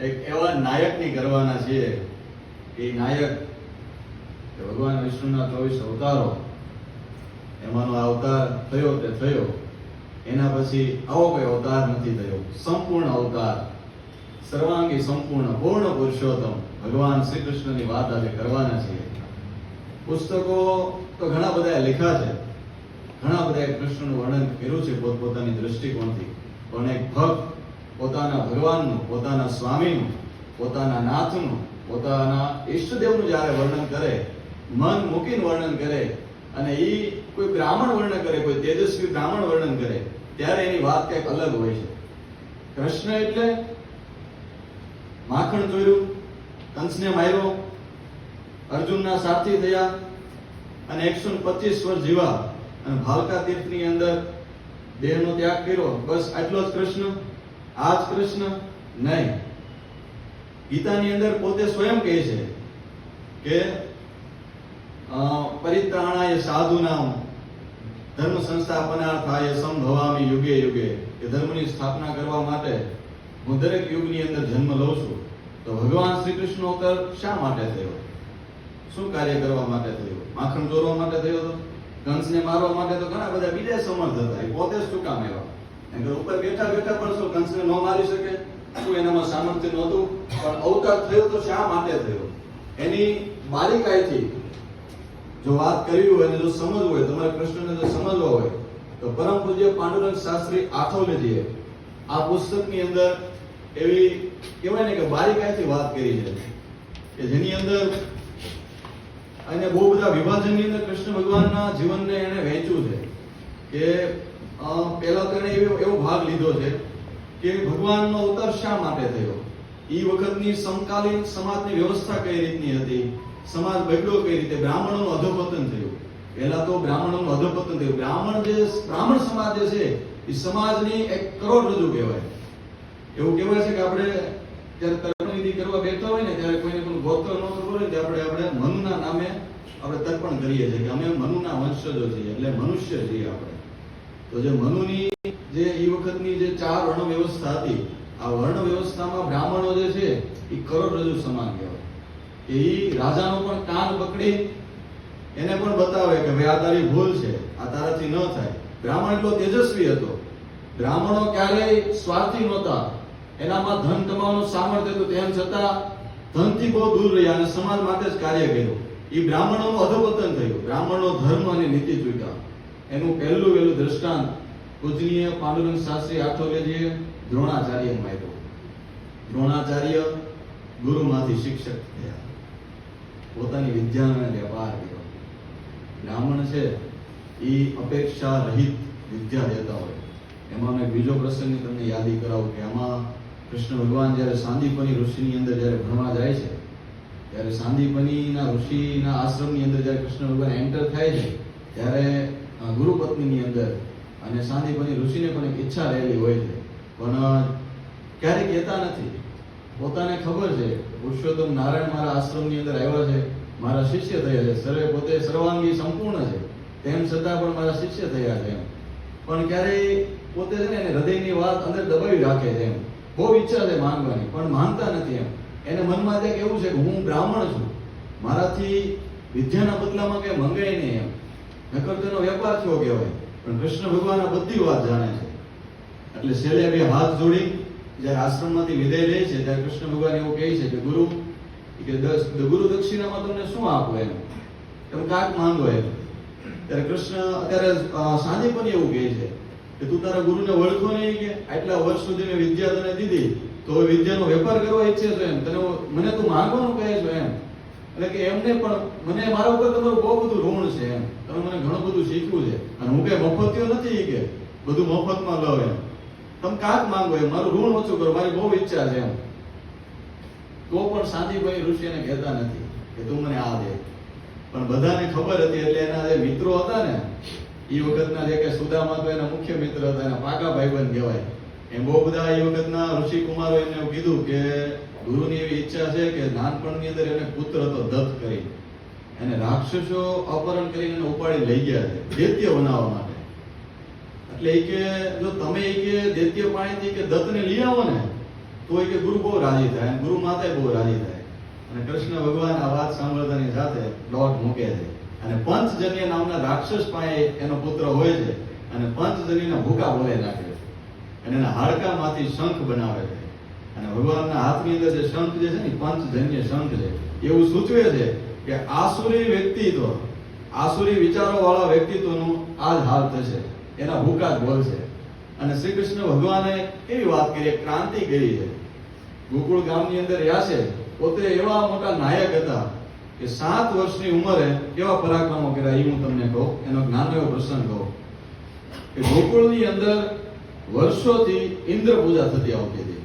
એક એવા નાયકની કરવાના છીએ. એ નાયક કે ભગવાન વિષ્ણુના 24 અવતારો, એમાંનો અવતાર થયો તે થયો, એના પછી આવો કોઈ અવતાર નથી થયો. સંપૂર્ણ અવતાર, સર્વાંગી સંપૂર્ણ પૂર્ણ પુરુષોત્તમ ભગવાન શ્રી કૃષ્ણની વાત આજે કરવાના છીએ. પુસ્તકો તો ઘણા બધા લખ્યા છે, ઘણા બધા કૃષ્ણનું વર્ણન કર્યું છે પોતપોતાની દ્રષ્ટિકોણથી, પણ એક ભક્ત પોતાના ભગવાનનું, પોતાના સ્વામીનું, પોતાના નાથનું, પોતાના ઈષ્ટદેવનું જ્યારે વર્ણન કરે, મન મૂકીને વર્ણન કરે, અને એ કોઈ બ્રાહ્મણ વર્ણન કરે, કોઈ તેજસ્વી બ્રાહ્મણ વર્ણન કરે, ત્યારે એની વાત કંઈક અલગ હોય છે. કૃષ્ણ એટલે માખણ ચોર્યું, કંસને માર્યો, અર્જુનના સારથી થયા અને 125 વર્ષ જીવા અને ભાલકા તીર્થની અંદર દેહનો ત્યાગ કર્યો, બસ આટલો જ કૃષ્ણ? આ જ કૃષ્ણ? નહીં. ગીતાની અંદર પોતે સ્વયં કહે છે કે પરિત્રાણાય સાધુનામ ધર્મ સંસ્થાપનાર્થાય સંભવામિ યુગે યુગે, કે ધર્મની સ્થાપના કરવા માટે હું દરેક યુગની અંદર જન્મ લઉં છું. તો ભગવાન શ્રી કૃષ્ણ અવતાર શા માટે થયો? શું કાર્ય કરવા માટે થયો? માખણ ચોરવા માટે થયો હતો? કંસને મારવા માટે તો ઘણા બધા બીજા સમર્થ હતા, એ પોતે શું કામ આવ્યા? એના ઉપર બેઠા બેઠા પણ શું કંસને ન મારી શકે? શું એનામાં સામર્થ્ય નહોતું? પણ અવતાર થયો તો શા માટે થયો? એની બારીકાઈથી જો વાત કરવી હોય અને જો સમજવું હોય, તમારે કૃષ્ણને જો સમજવા હોય, તો પરમ પૂજ્ય પાંડુરંગ શાસ્ત્રી આઠવલેજીએ આ પુસ્તકની અંદર એવી કહેવાય ને કે બારીકાઈથી વાત કરી છે કે જેની અંદર અને બહુ બધા વિભાજનની અંદર કૃષ્ણ ભગવાનના જીવનને એને વહેંચ્યું છે. કે પહેલા તો એને એવો ભાગ લીધો છે કે ભગવાનનો અવતાર શા માટે થયો, એ વખતની સમકાલીન સમાજની વ્યવસ્થા કઈ રીતની હતી, સમાજ બગડ્યો કઈ રીતે, બ્રાહ્મણોનું અધોપતન થયું. પહેલા તો બ્રાહ્મણોનું અધોપતન થયું. બ્રાહ્મણ સમાજ જે છે એ સમાજની એક કરોડરજ્જુ કહેવાય. એવું કહેવાય છે કે આપણે જ્યારે તર્પણ વિધિ કરવા બેઠા હોય ને ત્યારે કોઈને કોઈ ગોત્ર ન ખબર હોય ત્યારે આપણે મનુના નામે આપણે તર્પણ કરીએ છીએ કે અમે મનુના વંશજો છીએ, એટલે મનુષ્ય છીએ આપણે. તો જે મનુની જે એ વખતની જે 4 વર્ણ વ્યવસ્થા હતી, આ વર્ણ વ્યવસ્થામાં બ્રાહ્મણો જે છે એ કરોડરજ્જુ સમાન કહેવાય. કે એ રાજાનો પણ કાન પકડી એને પણ બતાવે કે ભાઈ આ તારી ભૂલ છે, આ તારાથી ન થાય. બ્રાહ્મણ એટલો તેજસ્વી હતો. બ્રાહ્મણો ક્યારેય સ્વાર્થી નહોતા, એનામાં ધન કમાવાનું સામર્થ્ય હતું, તેમ છતાં ધનથી બહુ દૂર રહ્યા અને સમાજ માટે જ કાર્ય કર્યું. એ બ્રાહ્મણોનું અધોપતન થયું. બ્રાહ્મણો ધર્મ અને નીતિ ચૂક્યા. એનું પહેલું વહેલું દ્રષ્ટાંત પૂજનીય પાંડુરંગ શાસ્ત્રી આઠવલેજીએ દ્રોણાચાર્યમાં આપ્યું. દ્રોણાચાર્ય ગુરુમાંથી શિક્ષક થયા, પોતાની વિદ્યાનો વેપાર કર્યો. બ્રાહ્મણ છે એ અપેક્ષા રહિત વિદ્યા દેતા હોય. એમાં એક બીજો પ્રસંગની તમને યાદી કરાવું કે આમાં કૃષ્ણ ભગવાન જ્યારે સાંદીપની ઋષિની અંદર જ્યારે ભણવા જાય છે, ત્યારે સાંદીપનીના ઋષિના આશ્રમની અંદર જ્યારે કૃષ્ણ ભગવાન એન્ટર થાય છે, ત્યારે ગુરુપત્નીની અંદર અને સાંદીપની ઋષિને પણ એક ઈચ્છા રહેલી હોય છે, પણ ક્યારેય કહેતા નથી. પોતાને ખબર છે પુરુષોત્તમ નારાયણ મારા આશ્રમની અંદર આવ્યા છે, મારા શિષ્ય થયા છે, સર્વે પોતે સર્વાંગી સંપૂર્ણ છે, તેમ છતાં પણ મારા શિષ્ય થયા છે. પણ ક્યારેય પોતે છે ને એને હૃદયની વાત અંદર દબાવી રાખે છે. એમ બહુ ઈચ્છા છે માંગવાની, પણ માંગતા નથી. એને મનમાં ત્યાં કેવું છે કે હું બ્રાહ્મણ છું, મારાથી વિદ્યાના બદલામાં કઈ મંગાય નહીં, નકર તેનો વેપાર થયો કહેવાય. પણ કૃષ્ણ ભગવાન આ બધી વાત જાણે છે. એટલે છેલ્લે 2 હાથ જોડી જ્યારે આશ્રમમાંથી વિદાય લે છે, ત્યારે કૃષ્ણ ભગવાન એવું કહે છે કે ગુરુ દક્ષિણામાં તમને શું આપો, એમ તમે કાંઈક માંગો. એમ ત્યારે કૃષ્ણ અત્યારે સાંદીપની એવું કહે છે કે તું તારા ગુરુને ઓળખો નહીં, કે આટલા વર્ષ સુધી મેં વિદ્યા તને દીધી, તો વિદ્યાનો વેપાર કરવા ઈચ્છે છો, એમ તને મને તું માંગવાનું કહે છો. એમ એટલે કે એમને પણ મને મારા ઉપર તમારું બહુ બધું ઋણ છે, એમ તમે મને ઘણું બધું શીખવું છે, અને હું કઈ મફતિયો નથી કે બધું મફતમાં લઉં. એમ તમે કાંઈક માંગો, એમ મારું ઋણ ઓછું કરો, મારી બહુ ઈચ્છા છે. એમ તો પણ સાંદીભાઈ ઋષિને કહેતા નથી કે તું મને આ દે. પણ બધાને ખબર હતી, એટલે એના જે મિત્રો હતા ને એ વખતના, જે કે સુદામા તો એના મુખ્ય મિત્ર હતા, એના પાકા ભાઈબંધ કહેવાય. એમ બહુ બધા એ વખતના ઋષિ કુમારો એને એવું કીધું કે ગુરુની એવી ઈચ્છા છે કે નાનપણની અંદર એને પુત્ર હતો દત્ત કરી, એને રાક્ષસો અપહરણ કરીને એને ઉપાડી લઈ ગયા છે દૈત્ય બનાવવા માટે. એટલે એ કે જો તમે એ કે દૈત્ય પાણીથી કે દત્તને લઈ આવો ને, તો એ કે ગુરુ બહુ રાજી થાય અને ગુરુ માતા બહુ રાજી થાય. અને કૃષ્ણ ભગવાન આ વાત સાંભળતાની સાથે દોટ મૂકે છે અને પંચજન્ય નામના રાક્ષસ પાસે એનો પુત્ર હોય છે અને પંચજન્યના ભૂકા બોલાઈ નાખે છે અને એના હાડકામાંથી શંખ બનાવે છે. અને ભગવાનના હાથની અંદર જે શંખ જે છે ને પંચજન્ય શંખ છે, એવું સૂચવે છે કે આસુરી વ્યક્તિત્વ, આસુરી વિચારો વાળા વ્યક્તિત્વનું આ જ હાલ થશે, એના ભૂકા જ બોલશે. અને શ્રી કૃષ્ણ ભગવાને એવી વાત કરી, ક્રાંતિ કરી છે. ગોકુળ ગામની અંદર રહ્યા છે, પોતે એવા મોટા નાયક હતા કે 7 વર્ષની ઉંમરે કેવા પરાક્રમો કર્યા એ હું તમને કહું, એનો જ્ઞાનનો એવો પ્રસંગ કહું કે ગોકુળની અંદર વર્ષોથી ઇન્દ્ર પૂજા થતી આવતી હતી.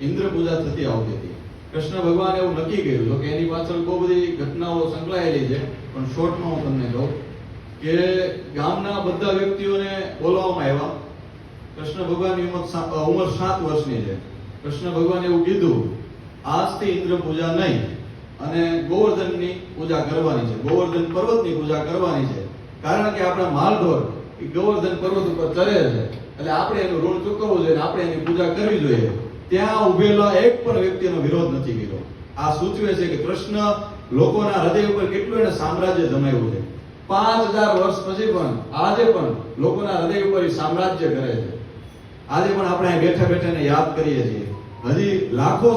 ઇન્દ્ર પૂજા થતી આવતી હતી. કૃષ્ણ ભગવાન એવું નક્કી કર્યું તો કે એની પાછળ બહુ બધી ઘટનાઓ સંકળાયેલી છે, પણ શોર્ટમાં હું તમને કહું કે ગામના બધા વ્યક્તિઓને બોલાવવામાં આવ્યા. કૃષ્ણ ભગવાનની ઉંમર 7 વર્ષની છે. કૃષ્ણ ભગવાને એવું કીધું, આજથી ઇન્દ્ર પૂજા નહીં અને ગોવર્ધનની પૂજા કરવાની છે, ગોવર્ધન પર્વતની પૂજા કરવાની છે. કારણ કે આપણા માલઢોર એ ગોવર્ધન પર્વત ઉપર ચરે છે, એટલે આપણે એનું ઋણ ચૂકવવું જોઈએ, આપણે એની પૂજા કરવી જોઈએ. ત્યાં ઉભેલા એક પણ વ્યક્તિનો વિરોધ નથી કર્યો. આ સૂચવે છે કે કૃષ્ણ લોકોના હૃદય ઉપર કેટલું એને સામ્રાજ્ય જમાવ્યું છે. 5000 વર્ષ પછી પણ આજે પણ લોકોના હૃદય ઉપર સામ્રાજ્ય કરે છે. આજે પણ આપણે બેઠા બેઠા એને યાદ કરીએ છીએ. હજી લાખો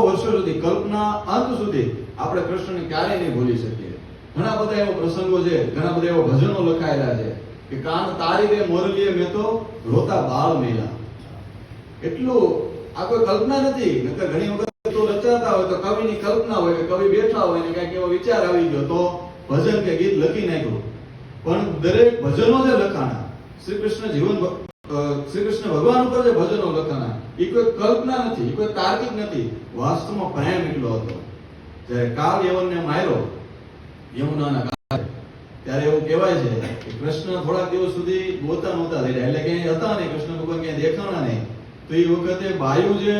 વર્ષો સુધી, કલ્પના અંત સુધી આપણે કૃષ્ણને ક્યારેય નહીં ભૂલી શકીએ. ઘણા બધા એવા પ્રસંગો છે, ઘણા બધા એવા ભજનો લખાયેલા છે કે કાન તારી રે મોરલીએ મેં તો રોતા બાળ મેલા. એટલું આ કોઈ કલ્પના નથી. નકર ઘણી વખત તો રચાતા હોય તો કવિની કલ્પના હોય કે કવિ બેઠા હોય ને કઈક એવો વિચાર આવી ગયો તો ભજન કે ગીત લખી નાખ્યું. પણ દરેક ભજનો જે લખાણા શ્રી કૃષ્ણ ભગવાન ઉપર જે ભજનો લખાણા એ કોઈ કલ્પના નથી, એ કોઈ તાર્કિક નથી. વાસ્તવમાં પ્રેમ એટલો હતો. જ્યારે કાળ યવનને માર્યો યમુનાના કાંઠે, ત્યારે એવું કહેવાય છે કે કૃષ્ણ થોડાક દિવસ સુધી ગોતા નહોતા થઈ રહ્યા, એટલે ક્યાંય હતા નહીં, કૃષ્ણ ભગવાન ક્યાંય દેખાણા નહીં. તો એ વખતે બાયુ જે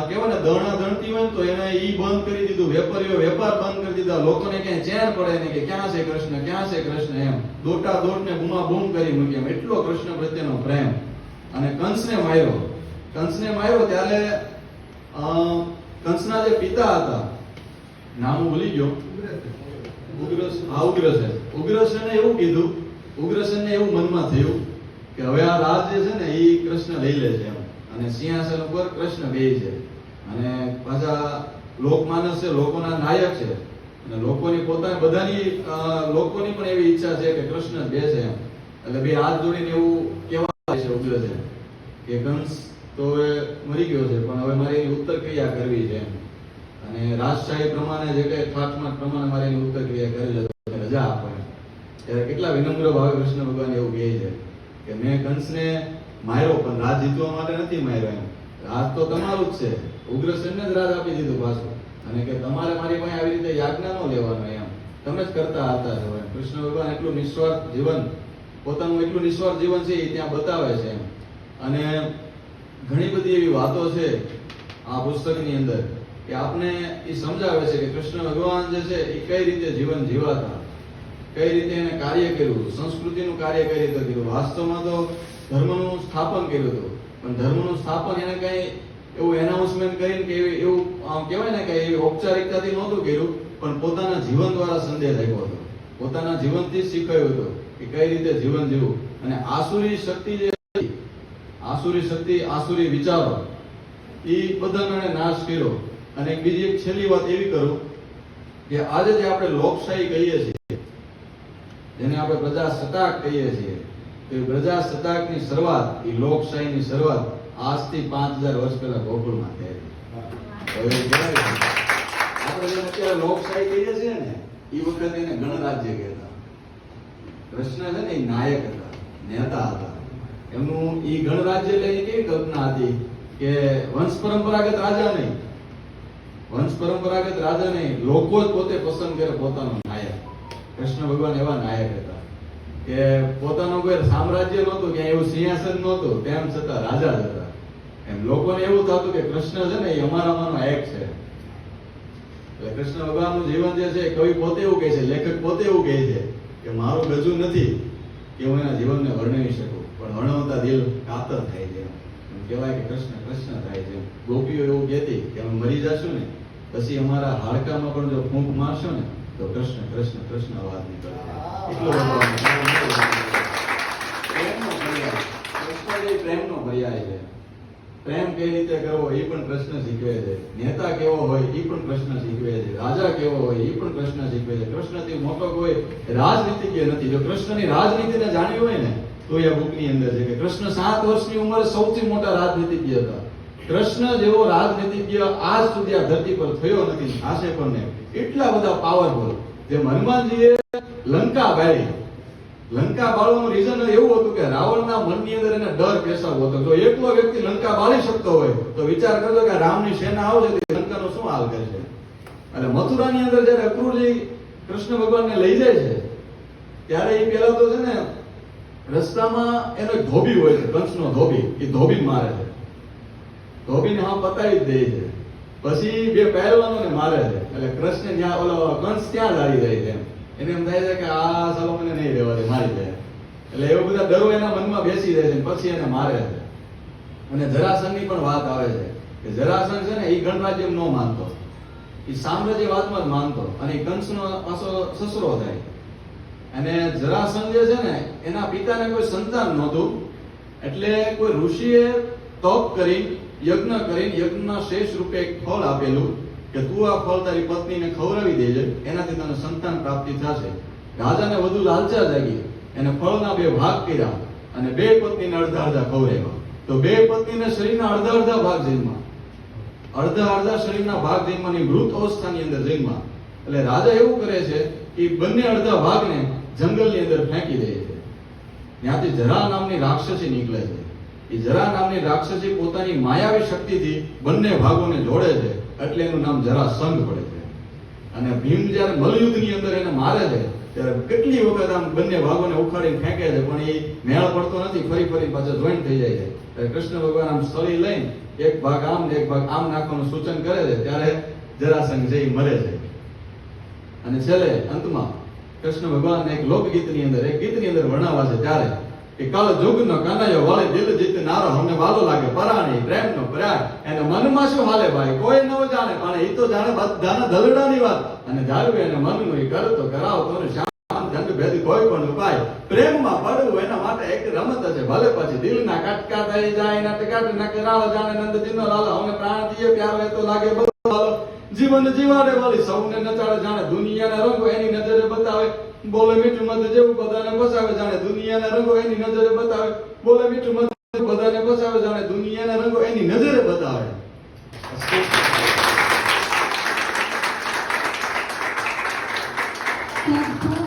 કહેવાય ને દરણા દણતી હોય તો એને ઈ બંધ કરી દીધું, વેપારીઓ વેપાર બંધ કરી દીધા. લોકોને ક્યાંય ચેન પડે નહીં કે ક્યાં છે કૃષ્ણ, ક્યાં છે કૃષ્ણ, એમ દોટા દોટ ને બૂમા બૂમ કરી મૂકી. એમ એટલો કૃષ્ણ પ્રત્યેનો પ્રેમ. અને કંસને માર્યો ત્યારે કંસના જે પિતા હતા, નામ ભૂલી ગયો, ઉગ્રસેને એવું કીધું, ઉગ્રસેનને એવું મનમાં થયું કે હવે આ રાજ જે છે ને એ કૃષ્ણ લઈ લે છે અને સિંહાસન ઉપર કૃષ્ણ બેહી છે. અને પાછા લોકમાનસ છે, લોકોના નાયક છે અને લોકોની પોતાની બધાની લોકોની પણ એવી ઈચ્છા છે કે કૃષ્ણ બેસે એમ. એટલે બે હાથ જોડીને એવું કહેવાય છે ઉગ્રસેન કે કંસ તો એ મરી ગયો છે, પણ હવે મારે એની ઉત્તર ક્રિયા કરવી છે એમ. અને રાજશાહી પ્રમાણે જે કઈ ઠાઠમાઠ પ્રમાણે મારે એની ઉત્તર ક્રિયા કરી લે, રજા આપો. ત્યારે કેટલા વિનમ્ર ભાવે કૃષ્ણ ભગવાન એવું કહે છે કે મેં કંસને માર્યો પણ રાજ જીતવા માટે નથી માર્યો એમ. રાજ તો તમારું જ છે. ઉગ્રસેનને જ રાજ આપી દીધું પાછું. અને કે તમારે મારી પાસે આવી રીતે યાજ્ઞા ન લેવાનો એમ, તમે જ કરતા હતા છો એમ. કૃષ્ણ ભગવાન એટલું નિસ્વાર્થ જીવન, પોતાનું એટલું નિસ્વાર્થ જીવન છે એ ત્યાં બતાવે છે એમ. અને ઘણી બધી એવી વાતો છે આ પુસ્તકની અંદર કે આપને એ સમજાવે છે કે કૃષ્ણ ભગવાન જે છે એ કઈ રીતે જીવન જીવાતા, કઈ રીતે એને કાર્ય કર્યું, સંસ્કૃતિનું કાર્ય કઈ રીતે કર્યું. વાસ્તવમાં તો ધર્મનું સ્થાપન કર્યું હતું, પણ ધર્મનું સ્થાપન એને કઈ એવું એનાઉન્સમેન્ટ કરીને કે એવું કહેવાય ને કે એવી ઔપચારિકતાથી નહોતું કર્યું, પણ પોતાના જીવન દ્વારા સંદેશ આપ્યો હતો. પોતાના જીવનથી જ શીખવાયું હતું કે કઈ રીતે જીવન જીવવું. અને આસુરી શક્તિ જે આસુરી વિચારો એ બધાનો એને નાશ કર્યો. અને બીજી એક છેલ્લી વાત એવી કરું કે આજે જે આપણે લોકશાહી કહીએ છીએ, જેને આપણે પ્રજાસત્તાક કહીએ છીએ, તો એ પ્રજાસત્તાકની શરૂઆત, એ લોકશાહીની શરૂઆત આજથી 5000 વર્ષ પહેલા ગોકુળમાં થઈ હતી. આપણે જેને અત્યારે લોકશાહી કહીએ છીએ ને એ વખતે એને ગણરાજ્ય કહેતા. કૃષ્ણ છે ને એ નાયક હતા, નેતા હતા. એમનું એ ગણરાજ્ય એટલે કેવી કલ્પના હતી કે વંશ પરંપરાગત રાજા નહીં, લોકો જ પોતે પસંદ કરે પોતાનો નાયક. કૃષ્ણ ભગવાન એવા નાયક હતા કે પોતાનું કોઈ સામ્રાજ્ય નહોતું, ક્યાંય એવું સિંહાસન નહોતું, તેમ છતાં રાજા જ હતા. એમ લોકોને એવું થતું કે કૃષ્ણ છે ને એ અમારામાંનો એક છે. એટલે કૃષ્ણ ભગવાનનું જીવન જે છે, કવિ પોતે એવું કહે છે, લેખક પોતે એવું કહે છે કે મારું ગજુ નથી કે હું એના જીવનને વર્ણવી શકું, પણ વર્ણવતા દિલ કાતર થાય છે. કહેવાય કે કૃષ્ણ કૃષ્ણ થાય છે. ગોપીઓ એવું કહેતી કે અમે મરી જશું ને પછી અમારા હાડકામાં પણ જો ફૂંક મારશો ને તો કૃષ્ણ કૃષ્ણ કૃષ્ણ અવાજ નીકળશે. એટલો બધો પ્રેમનો પર્યાય. કૃષ્ણ એ પ્રેમનો પર્યાય છે. પ્રેમ કઈ રીતે કરવો એ પણ કૃષ્ણ શીખવે છે. નેતા કેવો હોય એ પણ કૃષ્ણ શીખવે છે. રાજા કેવો હોય એ પણ કૃષ્ણ શીખવે છે. કૃષ્ણથી મોટો કોઈ રાજનીતિજ્ઞ નથી. જો કૃષ્ણની રાજનીતિને જાણવી હોય ને તો એ બુકની અંદર છે કે કૃષ્ણ 7 વર્ષની ઉંમરે સૌથી મોટા રાજનીતિજ્ઞ હતા. કૃષ્ણ જેવો રાજનીતિજ્ઞ આજ સુધી આ ધરતી પર થયો નથી. આશે પણ નહીં. એટલા બધા પાવરફુલ. જેમ હનુમાનજીએ લંકા બાળી. લંકા બાળવાનું રીઝન એવું હતું કે રાવણના મનની અંદર એને ડર પેસાવો હતો. જો એકલો વ્યક્તિ લંકા બાળી શકતો હોય તો વિચાર કરજો કે રામની સેના આવશે તો લંકાનો શું હાલ કરશે. અને મથુરાની અંદર જ્યારે અક્રૂરજી કૃષ્ણ ભગવાનને લઈ જાય છે ત્યારે એ પેલા તો છે ને રસ્તામાં એનો એક ધોબી હોય છે, કંસનો ધોબી. એ ધોબી મારે છે. ધોબીને હા પતાવી જ દે છે. પછી બે પહેલવાનોને મારે છે. એટલે કૃષ્ણ જ્યાં ઓલો કંસ ત્યાં લાવી જાય છે. એને એમ થાય છે કે આ સાલો મને નહીં રહેવા દે, મારી દે. એટલે એવું બધા ડરો એના મનમાં બેસી જાય છે. પછી એને મારે છે. અને જરાસંઘની પણ વાત આવે છે કે જરાસંઘ છે ને એ ગણરાજ્ય ન માનતો, એ સામ્રાજ્યવાદમાં જ માનતો અને એ કંસનો પાછો સસરો થાય. અને જરાસંઘ જે છે ને એના પિતાને કોઈ સંતાન નહોતું. એટલે કોઈ ઋષિએ તપ કરી યજ્ઞ કરી યજ્ઞના શેષ રૂપે એક ફળ આપેલું કે તું આ ફળ તારી પત્નીને ખવડાવી દેજે, એનાથી તને સંતાન પ્રાપ્તિ થશે. રાજાને વધુ લાલચા જાગી. એને ફળના 2 ભાગ કર્યા અને 2 પત્નીને અડધા અડધા ખવડાવ્યા. તો 2 પત્નીને શરીરના અડધા અડધા ભાગ જન્મા, અડધા અડધા શરીરના ભાગ જન્માની મૃત અવસ્થાની અંદર જન્મા. એટલે રાજા એવું કરે છે કે બંને અડધા ભાગને જંગલની અંદર ફેંકી દે છે. ત્યાંથી જરા નામની રાક્ષસી નીકળે છે. એ જરા નામની રાક્ષસી પોતાની માયાવી શક્તિથી બંને ભાગોને જોડે છે. એટલે એનું નામ જરાસંઘ પડે છે. અને ભીમ જ્યારે મલયુદ્ધની અંદર એને મારે છે ત્યારે કેટલી વખત આમ બંને ભાગોને ઉખાડીને ફેંકે છે પણ એ મેળ પડતો નથી. ફરી ફરી પાછા જોઈન્ટ થઈ જાય છે. ત્યારે કૃષ્ણ ભગવાન આમ સળી લઈને એક ભાગ આમ ને એક ભાગ આમ નાખવાનું સૂચન કરે છે. ત્યારે જરાસંઘ છે એ મરે છે. અને છેલ્લે અંતમાં કૃષ્ણ ભગવાનને એક લોકગીતની અંદર એક ગીતની અંદર વર્ણવા છે ત્યારે કે કાળ જુગનો કનૈયો વાળે દિલ જીતનારો અમને વાલો લાગે પરાણી પ્રેમનો પ્રાણ. એને મનમાં શું હાલે ભાઈ કોઈ ન જાણે પણ એ તો જાણે બધાના દલડાની વાત. અને જાળવે એને મનનું એ કરતો કરાવતો ને શ્યામ જંગ ભેદ કોઈ પણ ઉપાય. પ્રેમમાં પડવું એના માટે એક રમત છે. ભલે પછી દિલના કટકા થઈ જાય ના ટકાટ ના કરાવો જાણે નંદ જીનો લાલો અમને પ્રાણ દીએ પ્યારો એ તો લાગે બહુ હાલો. જીવન જીવાડે વાળી સૌને નચાડે જાણે દુનિયાના રંગો એની નજરે બતાવે. બોલે મીઠું મધ જેવું બધાને બસાવે જાણે દુનિયાના રંગો એની નજરે બતાવે. બોલે મીઠું મધ બધાને બસાવે જાણે દુનિયાના રંગો એની નજરે બતાવે. ખૂબ ખૂબ